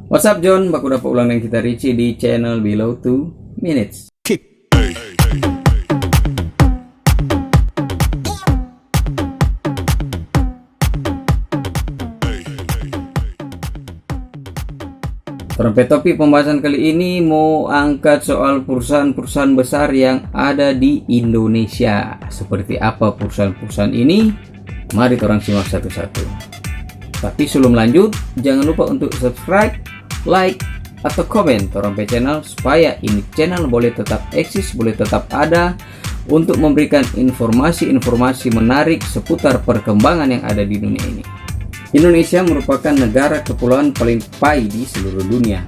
What's up John, baku dapat ulang dengan kita Richie di channel Below 2 Minutes. Trompet topi pembahasan kali ini mau angkat soal perusahaan-perusahaan besar yang ada di Indonesia. Seperti apa perusahaan-perusahaan ini? Mari orang simak satu-satu. Tapi sebelum lanjut, jangan lupa untuk subscribe, like, atau komen Trompet channel supaya ini channel boleh tetap eksis, boleh tetap ada untuk memberikan informasi-informasi menarik seputar perkembangan yang ada di dunia ini. Indonesia merupakan negara kepulauan paling pai di seluruh dunia.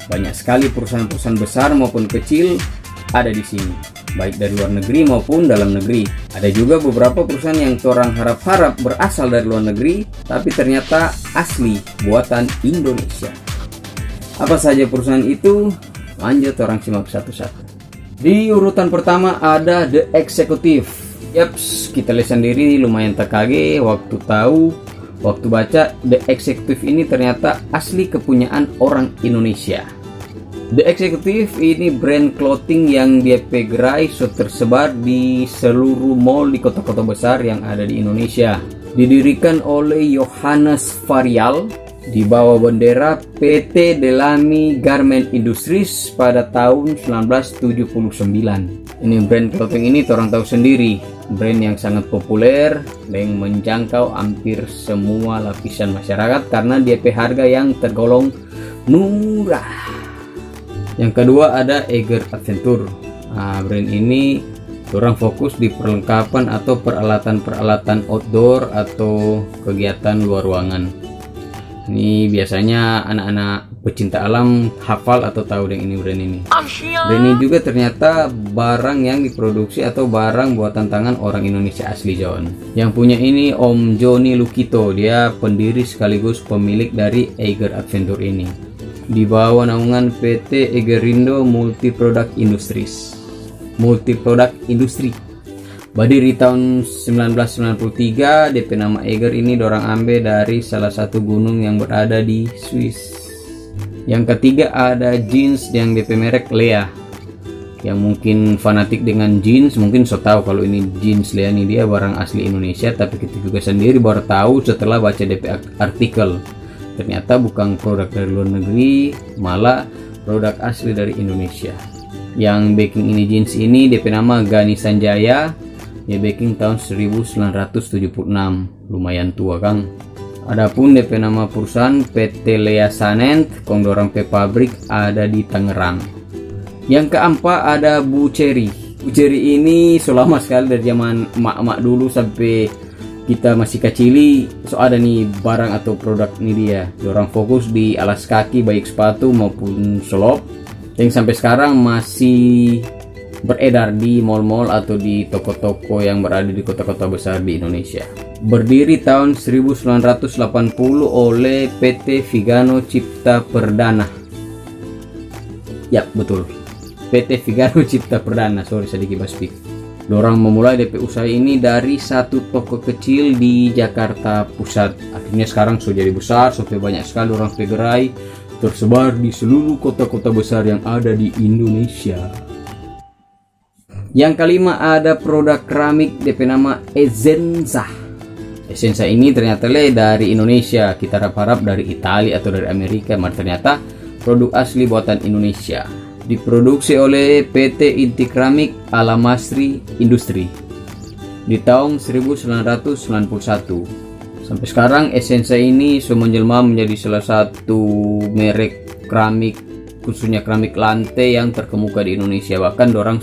Banyak sekali perusahaan-perusahaan besar maupun kecil ada di sini, baik dari luar negeri maupun dalam negeri. Ada juga beberapa perusahaan yang orang harap-harap berasal dari luar negeri, tapi ternyata asli buatan Indonesia. Apa saja perusahaan itu? Lanjut orang simak satu-satu. Di urutan pertama ada The Executive. Yaps, kita lihat sendiri lumayan terkaget waktu baca The Executive ini ternyata asli kepunyaan orang Indonesia. The Executive ini brand clothing yang DP gerai tersebar di seluruh mall di kota-kota besar yang ada di Indonesia. Didirikan oleh Johannes Varial di bawah bendera PT Delami Garment Industries pada tahun 1979. Ini brand clothing ini orang tahu sendiri, brand yang sangat populer yang menjangkau hampir semua lapisan masyarakat karena DP harga yang tergolong murah. Yang kedua ada Eiger Adventure. Brand ini orang fokus di perlengkapan atau peralatan-peralatan outdoor atau kegiatan luar ruangan. Ini biasanya anak-anak pecinta alam hafal atau tahu dengan ini brand ini. Brand ini juga ternyata barang yang diproduksi atau barang buatan tangan orang Indonesia asli John. Yang punya ini Om Joni Lukito, dia pendiri sekaligus pemilik dari Eiger Adventure ini. Di bawah naungan PT Eigerindo Multiproduct Industries. Berdiri tahun 1993, DP nama Eiger ini dorang ambil dari salah satu gunung yang berada di Swiss. Yang ketiga ada jeans yang DP merek Lea. Yang mungkin fanatik dengan jeans mungkin so tahu kalau ini jeans Lea ini dia barang asli Indonesia, tapi kita juga sendiri baru tahu setelah baca DP artikel. Ternyata bukan produk dari luar negeri, malah produk asli dari Indonesia. Yang backing ini jeans ini DP nama Gani Sanjaya. Ya backing tahun 1976, lumayan tua Kang. Adapun DP nama perusahaan PT Lea Sanent, kong dorang pe pabrik ada di Tangerang. Yang keempat ada Buceri. Buceri ini selama sekali dari zaman emak-emak dulu sampai kita masih kecili, so ada nih barang atau produk ini dia. Dorang fokus di alas kaki baik sepatu maupun selop, yang sampai sekarang masih beredar di mall-mall atau di toko-toko yang berada di kota-kota besar di Indonesia. Berdiri tahun 1980 oleh PT Vigano Cipta Perdana. Ya betul, PT Vigano Cipta Perdana, sorry sedikit baspik. Dorang memulai DP usaha ini dari satu toko kecil di Jakarta Pusat. Akhirnya sekarang sudah jadi besar, sampai banyak sekali orang gerai tersebar di seluruh kota-kota besar yang ada di Indonesia. Yang kelima ada produk keramik DP nama Essenza. Essenza ini ternyata dari Indonesia. Kita harap-harap dari Italia atau dari Amerika, tapi ternyata produk asli buatan Indonesia. Diproduksi oleh PT Inti Keramik Alamasri Industri di tahun 1991. Sampai sekarang Essenza ini menjelma menjadi salah satu merek keramik, khususnya keramik lantai yang terkemuka di Indonesia. Bahkan dorang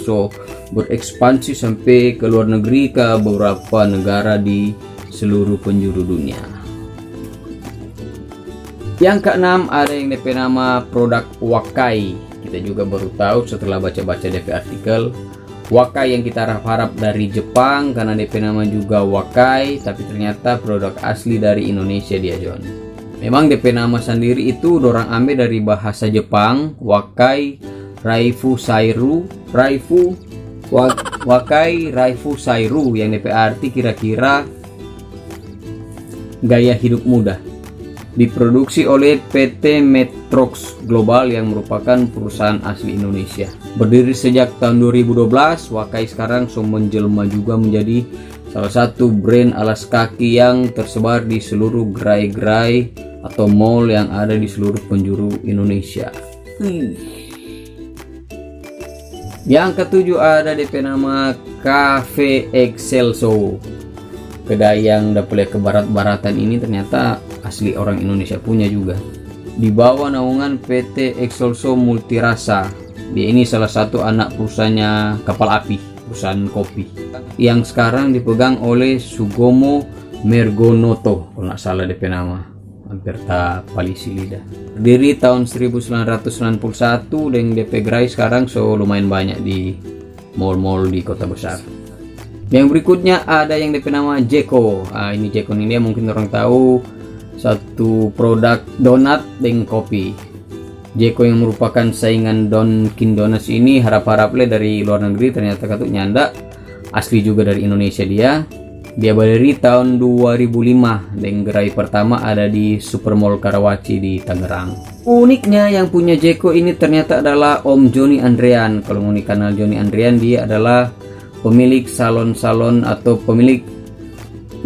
berekspansi sampai ke luar negeri, ke beberapa negara di seluruh penjuru dunia. Yang keenam ada yang DP nama produk Wakai. Kita juga baru tahu setelah baca-baca DP artikel. Wakai yang kita harap-harap dari Jepang karena DP nama juga Wakai, tapi ternyata produk asli dari Indonesia dia John. Memang DP nama sendiri itu dorang ambil dari bahasa Jepang, Wakai Raifu Sairu, Wakai Raifu Sairu yang DP arti kira-kira gaya hidup muda. diproduksi oleh PT Metrox Global yang merupakan perusahaan asli Indonesia. Berdiri sejak tahun 2012, Wakai sekarang menjelma juga menjadi salah satu brand alas kaki yang tersebar di seluruh gerai-gerai atau mall yang ada di seluruh penjuru Indonesia. Yang ketujuh ada DP nama Cafe Excelso. Kedai yang dapat ke barat-baratan ini ternyata asli orang Indonesia punya juga. Di bawah naungan PT Excelso Multirasa. Dia ini salah satu anak perusahaannya kapal api, perusahaan kopi, yang sekarang dipegang oleh Sugomo Mergonoto, kalau nggak salah DP nama. Hampir tak palisi lidah. Berdiri tahun 1991 dengan DP gerai sekarang lumayan banyak di mall-mall di kota besar. Yang berikutnya ada yang DP nama Jeko. Ini Jeko ini dia mungkin orang tahu, satu produk donat dengan kopi. Jeko yang merupakan saingan Dunkin Donuts ini harap-harapnya dari luar negeri, ternyata katut nyanda. Asli juga dari Indonesia dia. Dia berdiri tahun 2005 dan gerai pertama ada di Supermall Karawaci di Tangerang. Uniknya yang punya Jeko ini ternyata adalah Om Joni Andrian. Kalau mau kenal Joni Andrian, dia adalah pemilik salon-salon atau pemilik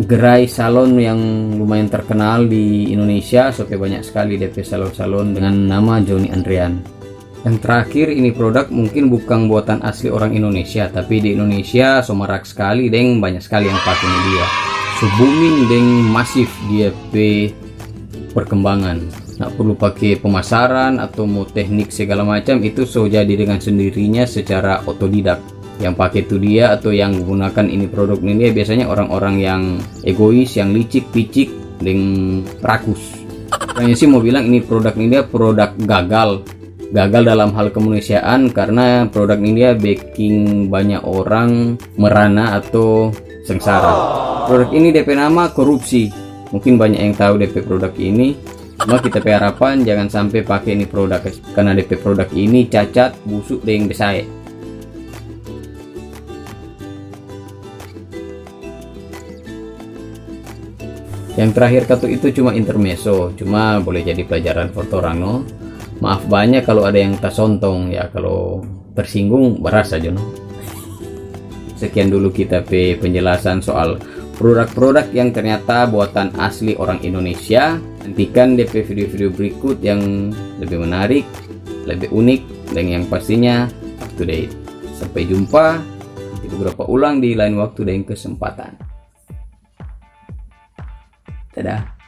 gerai salon yang lumayan terkenal di Indonesia. Sampai banyak sekali DP salon-salon dengan nama Joni Andrian. Yang terakhir ini produk mungkin bukan buatan asli orang Indonesia, tapi di Indonesia marak sekali dan banyak sekali yang pakai dia. Booming dan masif dia perkembangan. Nggak perlu pakai pemasaran atau mau teknik segala macam, itu jadi dengan sendirinya secara otodidak. Yang pakai itu dia atau yang menggunakan ini produk ini dia biasanya orang-orang yang egois, yang licik, picik, dan rakus. Kayaknya sih mau bilang ini produk ini dia produk gagal dalam hal kemanusiaan, karena produk ini dia bikin banyak orang merana atau sengsara. Produk ini DP nama korupsi. Mungkin banyak yang tahu DP produk ini, cuma kita harapan jangan sampai pakai ini produk, karena DP produk ini cacat, busuk, dan besar. Yang terakhir kartu itu cuma intermezzo, cuma boleh jadi pelajaran for orang, no. Maaf banyak kalau ada yang tak sontong ya, kalau tersinggung beras aja, no. Sekian dulu kita penjelasan soal produk-produk yang ternyata buatan asli orang Indonesia. Nantikan DP video-video berikut yang lebih menarik, lebih unik, dan yang pastinya up to date. Sampai jumpa nanti beberapa ulang di lain waktu dan kesempatan. Dadah.